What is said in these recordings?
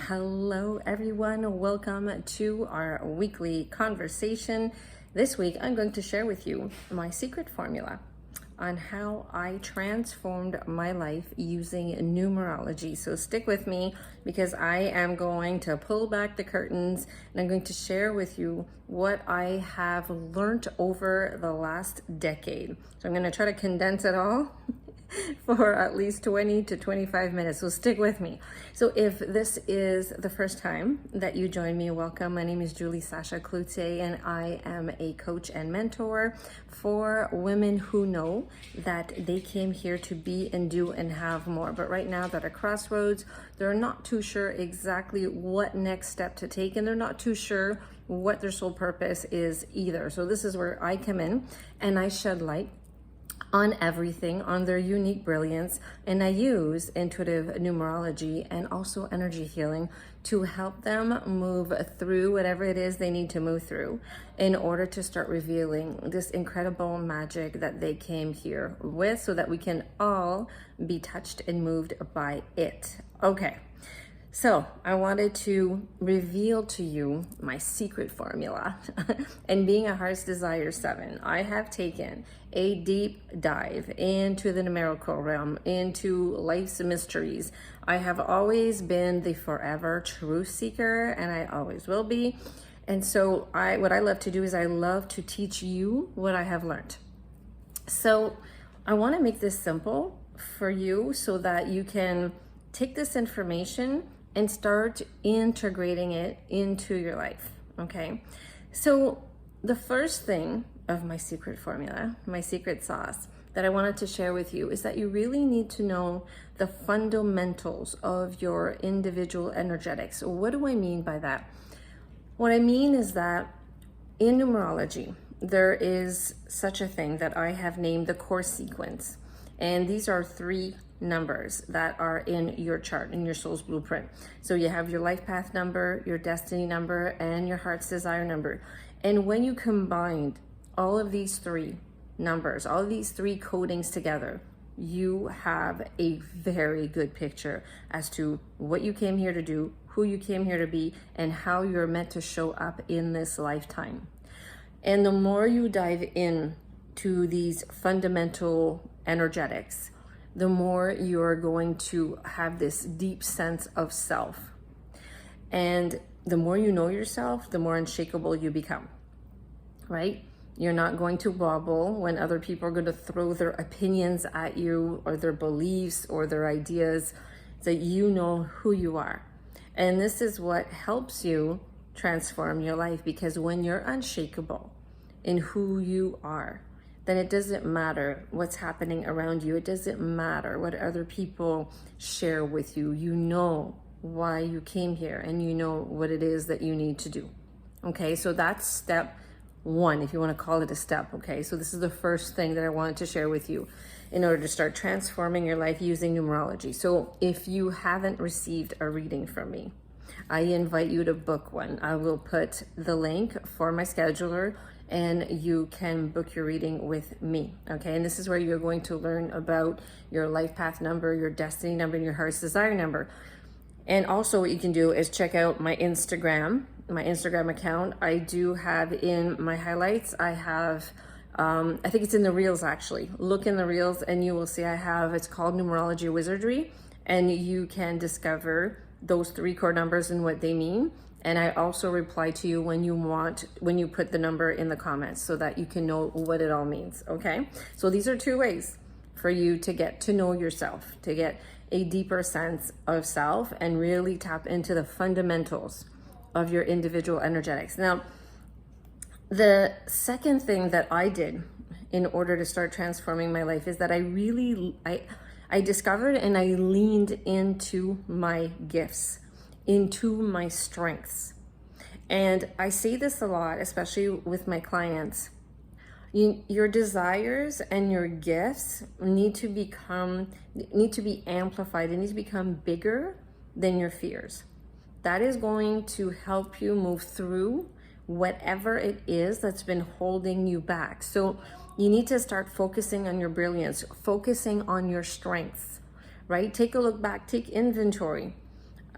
Hello everyone, welcome to our weekly conversation. This week I'm going to share with you my secret formula on how I transformed my life using numerology. So stick with me because I am going to pull back the curtains and I'm going to share with you what I have learned over the last decade. So I'm going to try to condense it all for at least 20 to 25 minutes. So stick with me. So if this is the first time that you join me, welcome. My name is Julie Sasha Cloutier and I am a coach and mentor for women who know that they came here to be and do and have more. But right now they're at a crossroads. They're not too sure exactly what next step to take, and they're not too sure what their sole purpose is either. So this is where I come in and I shed light on everything, on their unique brilliance, and I use intuitive numerology and also energy healing to help them move through whatever it is they need to move through in order to start revealing this incredible magic that they came here with, so that we can all be touched and moved by it. Okay. So I wanted to reveal to you my secret formula. And being a Heart's Desire 7, I have taken a deep dive into the numerical realm, into life's mysteries. I have always been the forever truth seeker, and I always will be. And so what I love to do is I love to teach you what I have learned. So I want to make this simple for you so that you can take this information and start integrating it into your life, okay? So the first thing of my secret formula, my secret sauce that I wanted to share with you is that you really need to know the fundamentals of your individual energetics. What do I mean by that? What I mean is that in numerology, there is such a thing that I have named the core sequence. And these are 3 numbers that are in your chart, in your soul's blueprint. So you have your life path number, your destiny number, and your heart's desire number. And when you combine all of these 3 numbers, all of these 3 codings together, you have a very good picture as to what you came here to do, who you came here to be, and how you're meant to show up in this lifetime. And the more you dive in to these fundamental energetics, the more you're going to have this deep sense of self. And the more you know yourself, the more unshakable you become, right? You're not going to wobble when other people are going to throw their opinions at you or their beliefs or their ideas, that you know who you are. And this is what helps you transform your life, because when you're unshakable in who you are, then it doesn't matter what's happening around you. It doesn't matter what other people share with you. You know why you came here and you know what it is that you need to do. Okay, so that's step 1, if you want to call it a step. Okay, so this is the first thing that I wanted to share with you in order to start transforming your life using numerology. So if you haven't received a reading from me, I invite you to book one. I will put the link for my scheduler and you can book your reading with me, okay? And this is where you're going to learn about your life path number, your destiny number, and your heart's desire number. And also what you can do is check out my Instagram account. I do have in my highlights, I have, I think it's in the reels actually. Look in the reels and you will see it's called Numerology Wizardry, and you can discover those 3 core numbers and what they mean. And I also reply to you when you put the number in the comments so that you can know what it all means, okay? So these are 2 ways for you to get to know yourself, to get a deeper sense of self and really tap into the fundamentals of your individual energetics. Now, the second thing that I did in order to start transforming my life is that I discovered and I leaned into my gifts, into my strengths. And I say this a lot, especially with my clients. Your desires and your gifts need to be amplified. They need to become bigger than your fears. That is going to help you move through whatever it is that's been holding you back. So you need to start focusing on your brilliance, focusing on your strengths, right? Take a look back, take inventory.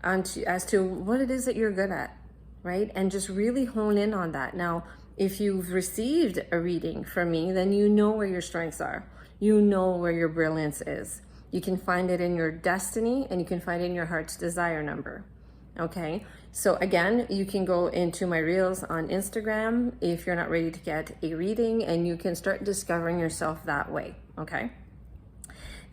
as to what it is that you're good at, right? And just really hone in on that. Now, if you've received a reading from me, then you know where your strengths are. You know where your brilliance is. You can find it in your destiny, and you can find it in your heart's desire number. Okay, so again, you can go into my reels on Instagram if you're not ready to get a reading, and you can start discovering yourself that way. Okay.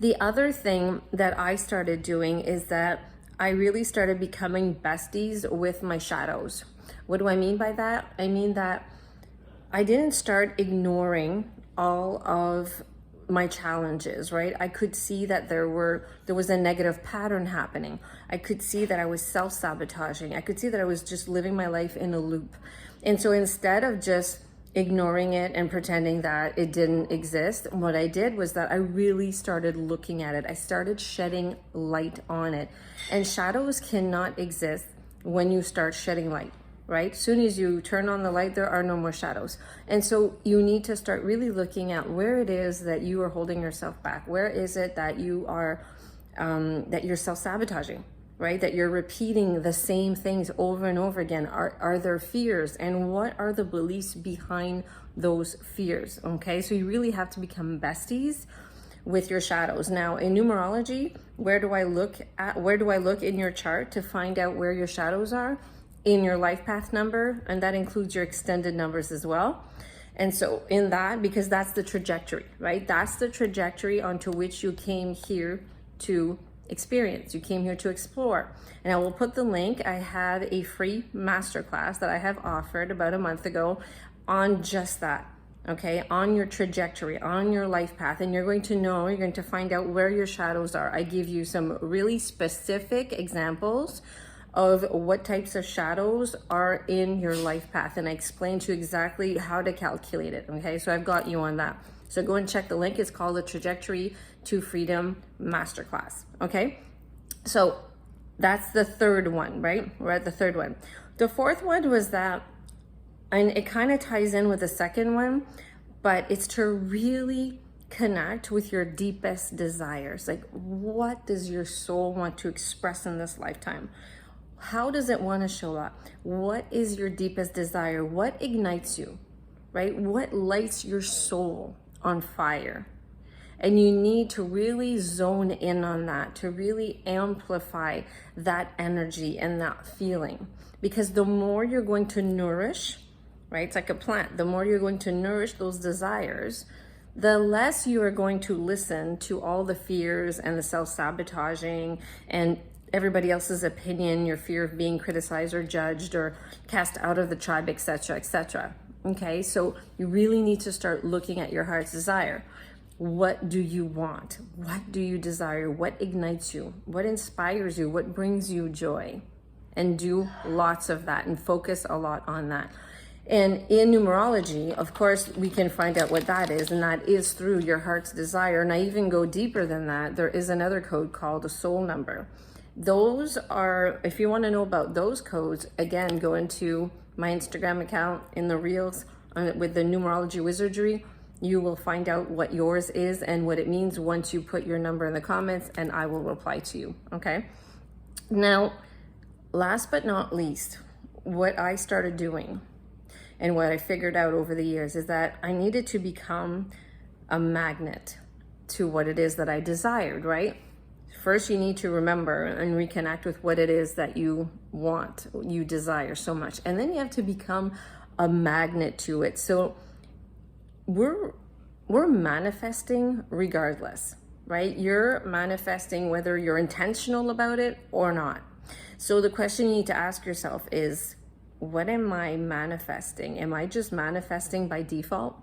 The other thing that I started doing is that I really started becoming besties with my shadows. What do I mean by that? I mean that I didn't start ignoring all of my challenges, right? I could see that there was a negative pattern happening. I could see that I was self-sabotaging. I could see that I was just living my life in a loop. And so instead of just ignoring it and pretending that it didn't exist, what I did was that I really started looking at it. I started shedding light on it. And shadows cannot exist when you start shedding light, right? Soon as you turn on the light, there are no more shadows. And so you need to start really looking at where it is that you are holding yourself back. Where is it that you are, that you're self-sabotaging, right? That you're repeating the same things over and over again. Are there fears? And what are the beliefs behind those fears? Okay, so you really have to become besties with your shadows. Now, in numerology, where do I look in your chart to find out where your shadows are? In your life path number, and that includes your extended numbers as well. And so in that, because that's the trajectory, right? That's the trajectory onto which you came here to experience. You came here to explore. And I will put the link. I have a free masterclass that I have offered about a month ago on just that. Okay, on your trajectory, on your life path, and you're going to find out where your shadows are. I give you some really specific examples of what types of shadows are in your life path, and I explain to you exactly how to calculate it. Okay, so I've got you on that. So go and check the link. It's called the Trajectory to Freedom Masterclass. Okay, so that's the third one, right? We're at the third one. The fourth one was that, and it kind of ties in with the second one, but it's to really connect with your deepest desires. Like, what does your soul want to express in this lifetime? How does it want to show up? What is your deepest desire? What ignites you, right? What lights your soul on fire? And you need to really zone in on that, to really amplify that energy and that feeling. Because the more you're going to nourish, right? It's like a plant. The more you're going to nourish those desires, the less you are going to listen to all the fears and the self-sabotaging and everybody else's opinion, your fear of being criticized or judged or cast out of the tribe, etc., etc. Okay, so you really need to start looking at your heart's desire. What do you want? What do you desire? What ignites you? What inspires you? What brings you joy? And do lots of that and focus a lot on that. And in numerology, of course, we can find out what that is, and that is through your heart's desire. And I even go deeper than that. There is another code called a soul number. Those are, if you want to know about those codes, again, go into my Instagram account in the reels with the Numerology Wizardry. You will find out what yours is and what it means once you put your number in the comments, and I will reply to you, okay? Now, last but not least, what I started doing and what I figured out over the years is that I needed to become a magnet to what it is that I desired, right? First, you need to remember and reconnect with what it is that you want, you desire so much. And then you have to become a magnet to it. So we're manifesting regardless, right? You're manifesting whether you're intentional about it or not. So the question you need to ask yourself is, what am I manifesting? Am I just manifesting by default?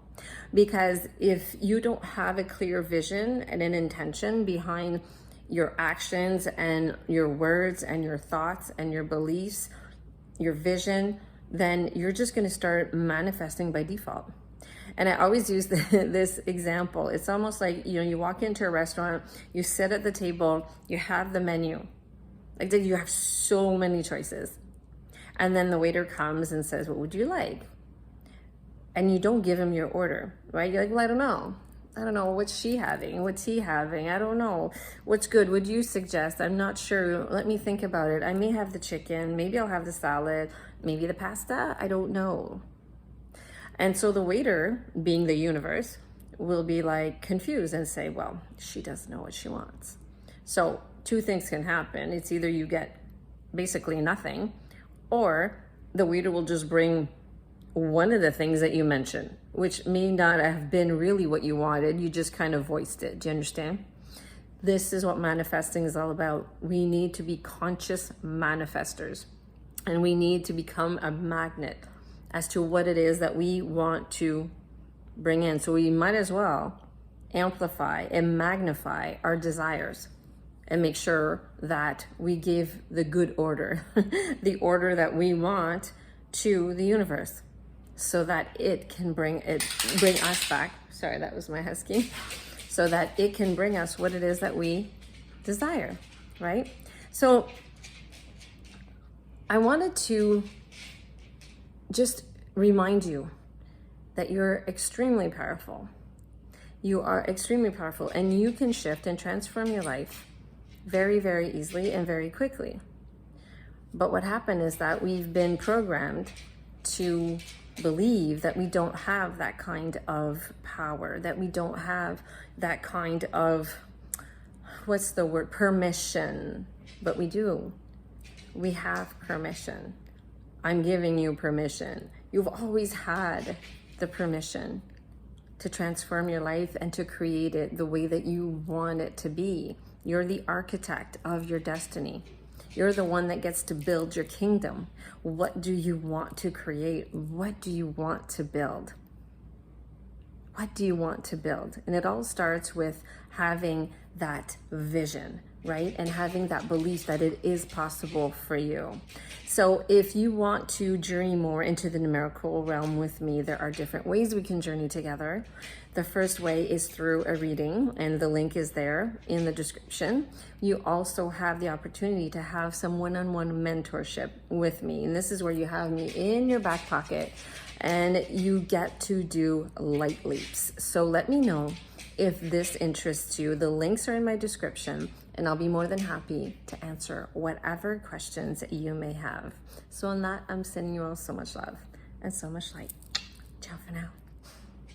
Because if you don't have a clear vision and an intention behind your actions and your words and your thoughts and your beliefs, your vision, then you're just going to start manifesting by default. And I always use this example. It's almost like, you walk into a restaurant, you sit at the table, you have the menu. Like, you have so many choices. And then the waiter comes and says, what would you like? And you don't give him your order, right? You're like, well, I don't know. I don't know, what's she having? What's he having? I don't know. What's good? Would you suggest? I'm not sure. Let me think about it. I may have the chicken. Maybe I'll have the salad. Maybe the pasta. I don't know. And so the waiter, being the universe, will be like confused and say, well, she doesn't know what she wants. So two things can happen. It's either you get basically nothing, or the waiter will just bring one of the things that you mentioned, which may not have been really what you wanted. You just kind of voiced it. Do you understand? This is what manifesting is all about. We need to be conscious manifestors, and we need to become a magnet as to what it is that we want to bring in. So we might as well amplify and magnify our desires and make sure that we give the good order, the order that we want to the universe, so that it can bring us back. Sorry, that was my husky. So that it can bring us what it is that we desire, right? So I wanted to just remind you that you're extremely powerful. You are extremely powerful, and you can shift and transform your life very, very easily and very quickly. But what happened is that we've been programmed to believe that we don't have that kind of power, that we don't have that kind of, what's the word, permission. But we do. We have permission. I'm giving you permission. You've always had the permission to transform your life and to create it the way that you want it to be. You're the architect of your destiny. You're the one that gets to build your kingdom. What do you want to create? What do you want to build? What do you want to build? And it all starts with having that vision, right? And having that belief that it is possible for you. So if you want to journey more into the numerical realm with me, there are different ways we can journey together. The first way is through a reading, and the link is there in the description. You also have the opportunity to have some one-on-one mentorship with me. And this is where you have me in your back pocket and you get to do light leaps. So let me know if this interests you. The links are in my description, and I'll be more than happy to answer whatever questions you may have. So on that, I'm sending you all so much love and so much light. Ciao for now.